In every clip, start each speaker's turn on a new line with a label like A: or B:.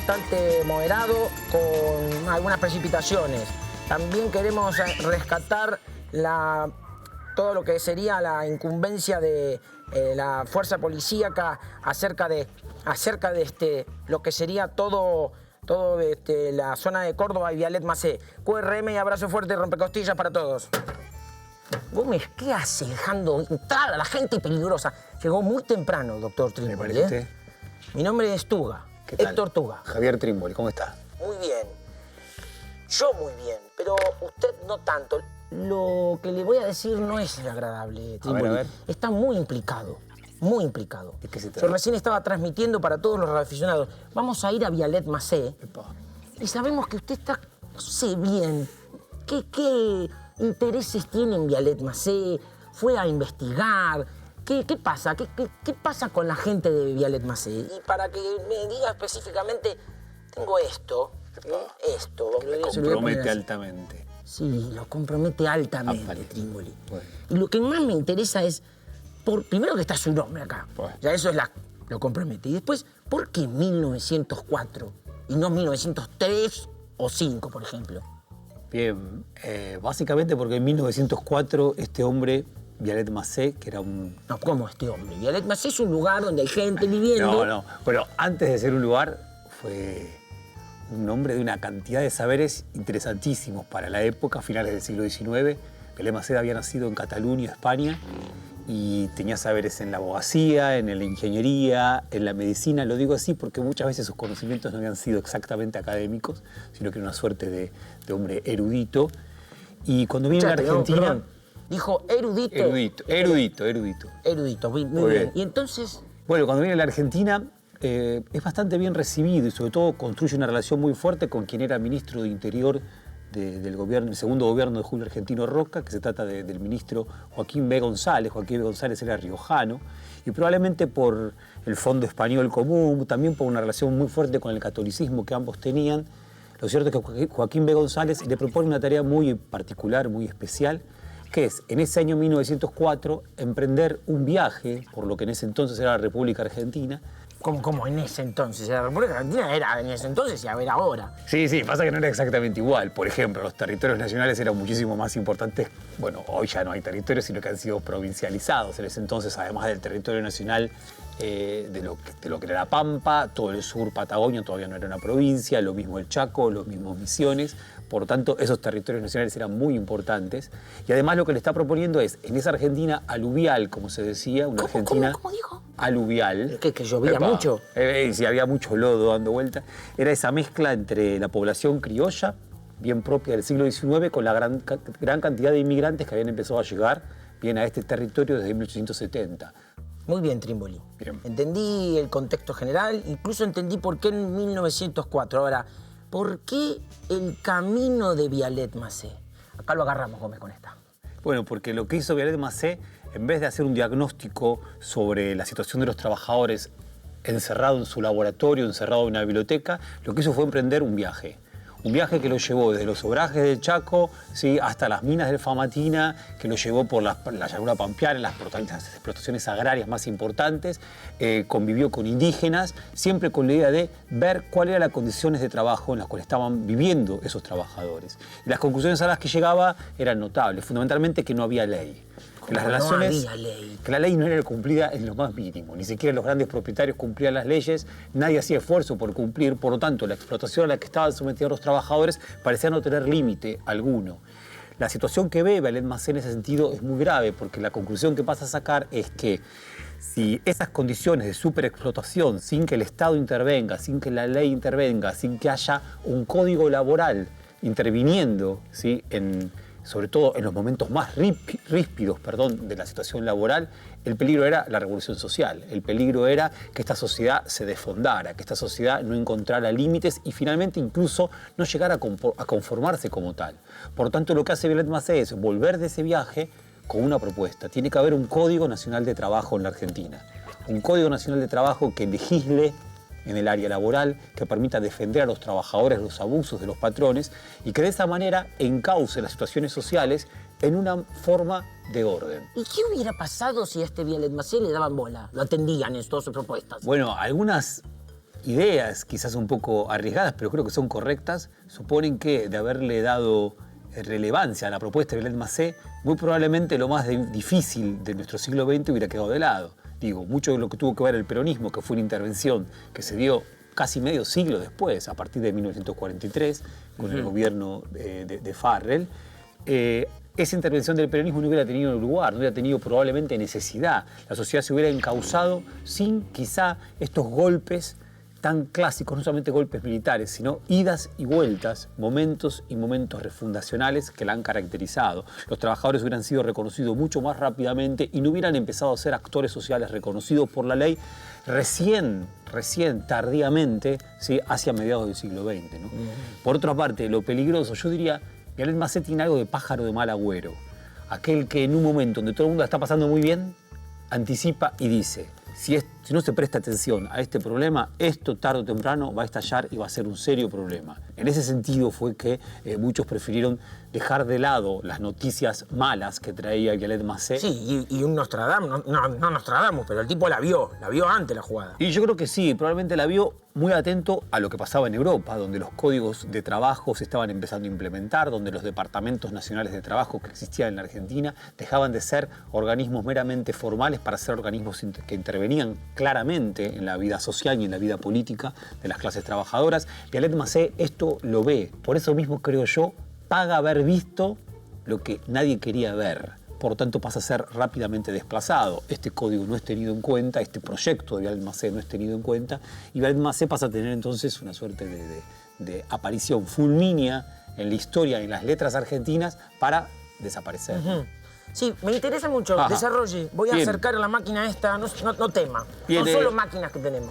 A: bastante moderado con algunas precipitaciones. También queremos rescatar todo lo que sería la incumbencia de la fuerza policíaca acerca de lo que sería todo la zona de Córdoba y Vialet Macé. QRM y abrazo fuerte y rompecostillas para todos. Gómez, ¿qué hace dejando entrar a la gente peligrosa? Llegó muy temprano, doctor Trimboli.
B: ¿Me parece usted?
A: Mi nombre es Tuga, Héctor Tuga.
B: Javier Trimboli, ¿cómo está?
A: Muy bien. Yo muy bien, pero usted no tanto. Lo que le voy a decir no es agradable, Trimboli.
B: A ver.
A: Está muy implicado. Muy implicado.
B: ¿De qué se trata?
A: Yo recién estaba transmitiendo para todos los radioaficionados. Vamos a ir a Vialet Macé. Y sabemos que usted está, no sé bien, ¿qué intereses tiene en Vialet Macé? ¿Fue a investigar? ¿Qué pasa? ¿Qué pasa con la gente de Vialet Macé? Y para que me diga específicamente, tengo esto.
B: Me compromete altamente.
A: Sí, lo compromete altamente, Trimboli.
B: Bueno.
A: Y lo que más me interesa es, primero que está su nombre acá.
B: Bueno.
A: Ya eso lo compromete. Y después, ¿por qué 1904 y no 1903 o 5, por ejemplo?
B: Bien, básicamente porque en 1904 este hombre, Vialet Macé, que era un...
A: No, ¿cómo este hombre? Vialet Macé es un lugar donde hay gente viviendo.
B: No. Bueno, antes de ser un lugar, fue un hombre de una cantidad de saberes interesantísimos para la época, finales del siglo XIX. Vialet Macé había nacido en Cataluña, España, y tenía saberes en la abogacía, en la ingeniería, en la medicina. Lo digo así porque muchas veces sus conocimientos no habían sido exactamente académicos, sino que era una suerte de hombre erudito. Y cuando vino a la Argentina...
A: Perdón. Dijo erudito.
B: Erudito.
A: Muy bien. Y entonces...
B: Bueno, cuando viene a la Argentina es bastante bien recibido y sobre todo construye una relación muy fuerte con quien era ministro de Interior del gobierno, el segundo gobierno de Julio Argentino Roca, que se trata del ministro Joaquín B. González. Joaquín B. González era riojano y probablemente por el fondo español común, también por una relación muy fuerte con el catolicismo que ambos tenían. Lo cierto es que Joaquín B. González le propone una tarea muy particular, muy especial, que es, en ese año 1904, emprender un viaje por lo que en ese entonces era la República Argentina.
A: ¿Cómo en ese entonces? La República Argentina era en ese entonces y a ver ahora.
B: Sí, pasa que no era exactamente igual. Por ejemplo, los territorios nacionales eran muchísimo más importantes. Bueno, hoy ya no hay territorios, sino que han sido provincializados. En ese entonces, además del territorio nacional de lo que era la Pampa, todo el sur, Patagonia, todavía no era una provincia, lo mismo el Chaco, los mismos Misiones. Por lo tanto, esos territorios nacionales eran muy importantes. Y además lo que le está proponiendo es, en esa Argentina aluvial, como se decía, una Argentina...
A: ¿Cómo dijo?
B: Aluvial.
A: ¿Que llovía mucho?
B: Sí, había mucho lodo dando vuelta. Era esa mezcla entre la población criolla, bien propia del siglo XIX, con la gran cantidad de inmigrantes que habían empezado a llegar bien a este territorio desde 1870.
A: Muy bien, Trimboli.
B: Bien.
A: Entendí el contexto general, incluso entendí por qué en 1904. Ahora, ¿por qué el camino de Vialet Macé? Acá lo agarramos, Gómez, con esta.
B: Bueno, porque lo que hizo Vialet Macé, en vez de hacer un diagnóstico sobre la situación de los trabajadores encerrado en su laboratorio, encerrado en una biblioteca, lo que hizo fue emprender un viaje. Un viaje que lo llevó desde los obrajes del Chaco, ¿sí?, hasta las minas del Famatina, que lo llevó por la llanura pampeana, las explotaciones agrarias más importantes, convivió con indígenas, siempre con la idea de ver cuáles eran las condiciones de trabajo en las cuales estaban viviendo esos trabajadores. Y las conclusiones a las que llegaba eran notables, fundamentalmente que no había ley. Que las relaciones,
A: no había ley.
B: Que la ley no era cumplida en lo más mínimo, ni siquiera los grandes propietarios cumplían las leyes, nadie hacía esfuerzo por cumplir, por lo tanto la explotación a la que estaban sometidos los trabajadores parecía no tener límite alguno. La situación que ve Vialet Macé en ese sentido es muy grave, porque la conclusión que pasa a sacar es que si esas condiciones de superexplotación, sin que el Estado intervenga, sin que la ley intervenga, sin que haya un código laboral interviniendo, ¿sí?, sobre todo en los momentos más ríspidos de la situación laboral, el peligro era la revolución social. El peligro era que esta sociedad se desfondara, que esta sociedad no encontrara límites y finalmente incluso no llegara a conformarse como tal. Por tanto, lo que hace Vialet Macé es volver de ese viaje con una propuesta. Tiene que haber un Código Nacional de Trabajo en la Argentina. Un Código Nacional de Trabajo que legisle en el área laboral, que permita defender a los trabajadores de los abusos de los patrones y que de esa manera encauce las situaciones sociales en una forma de orden.
A: ¿Y qué hubiera pasado si a este Vialet Macé le daban bola? Lo atendían en todas sus propuestas.
B: Bueno, algunas ideas quizás un poco arriesgadas, pero creo que son correctas, suponen que de haberle dado relevancia a la propuesta de Violet Macé, muy probablemente lo más difícil de nuestro siglo XX hubiera quedado de lado. Digo, mucho de lo que tuvo que ver el peronismo, que fue una intervención que se dio casi medio siglo después, a partir de 1943, con el gobierno de Farrell, esa intervención del peronismo no hubiera tenido lugar, no hubiera tenido probablemente necesidad. La sociedad se hubiera encauzado sin quizá estos golpes tan clásicos, no solamente golpes militares, sino idas y vueltas, momentos y momentos refundacionales que la han caracterizado. Los trabajadores hubieran sido reconocidos mucho más rápidamente y no hubieran empezado a ser actores sociales reconocidos por la ley recién, tardíamente, ¿sí? Hacia mediados del siglo XX, ¿no? Por otra parte, lo peligroso, yo diría, Violet Macé tiene algo de pájaro de mal agüero. Aquel que en un momento donde todo el mundo la está pasando muy bien, anticipa y dice, si no se presta atención a este problema, esto tarde o temprano va a estallar y va a ser un serio problema. En ese sentido fue que muchos prefirieron dejar de lado las noticias malas que traía Violet Macé.
A: Sí, y un Nostradamus, no Nostradamus, pero el tipo la vio antes la jugada.
B: Y yo creo que sí, probablemente la vio muy atento a lo que pasaba en Europa, donde los códigos de trabajo se estaban empezando a implementar, donde los departamentos nacionales de trabajo que existían en la Argentina dejaban de ser organismos meramente formales para ser organismos que intervenían claramente en la vida social y en la vida política de las clases trabajadoras. Violet Macé esto lo ve, por eso mismo creo yo, paga haber visto lo que nadie quería ver. Por lo tanto pasa a ser rápidamente desplazado. Este código no es tenido en cuenta, este proyecto de Violet Macé no es tenido en cuenta, y Violet Macé pasa a tener entonces una suerte de aparición fulmínea en la historia, en las letras argentinas, para desaparecer.
A: Sí, me interesa mucho.
B: Ajá.
A: Desarrolle. Voy a acercar la máquina esta, no tema.
B: Bien,
A: Son solo máquinas que tenemos.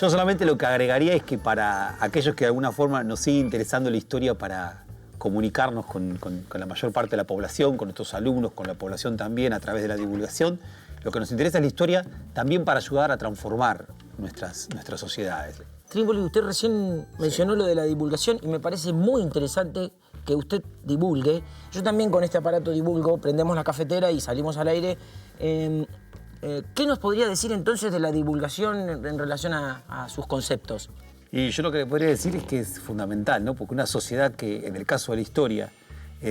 B: Yo solamente lo que agregaría es que para aquellos que de alguna forma nos sigue interesando la historia para comunicarnos con la mayor parte de la población, con nuestros alumnos, con la población también a través de la divulgación, lo que nos interesa es la historia también para ayudar a transformar nuestras sociedades.
A: Trípoli, usted recién mencionó lo de la divulgación y me parece muy interesante que usted divulgue. Yo también con este aparato divulgo, prendemos la cafetera y salimos al aire. ¿Qué nos podría decir entonces de la divulgación en relación a sus conceptos?
B: Y yo lo que le podría decir es que es fundamental, ¿no? Porque una sociedad que, en el caso de la historia,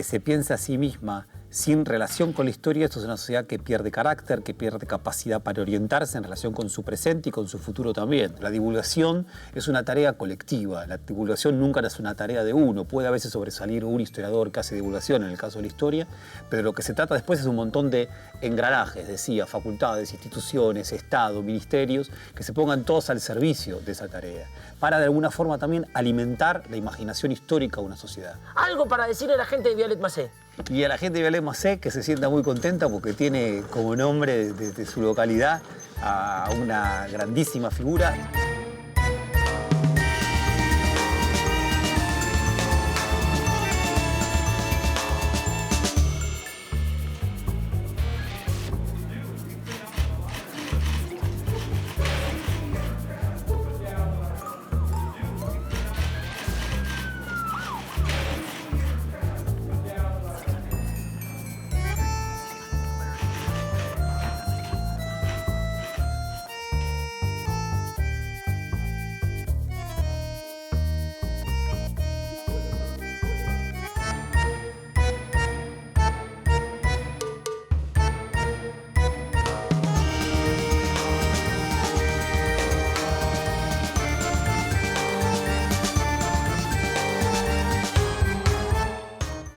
B: se piensa a sí misma sin relación con la historia, esto es una sociedad que pierde carácter, que pierde capacidad para orientarse en relación con su presente y con su futuro también. La divulgación es una tarea colectiva, la divulgación nunca es una tarea de uno. Puede a veces sobresalir un historiador que hace divulgación en el caso de la historia, pero lo que se trata después es un montón de engranajes, decía, facultades, instituciones, Estado, ministerios, que se pongan todos al servicio de esa tarea, para de alguna forma también alimentar la imaginación histórica de una sociedad.
A: Algo para decirle a la gente de Violet Macé.
B: Y a la gente de Violet Macé que se sienta muy contenta porque tiene como nombre de su localidad a una grandísima figura.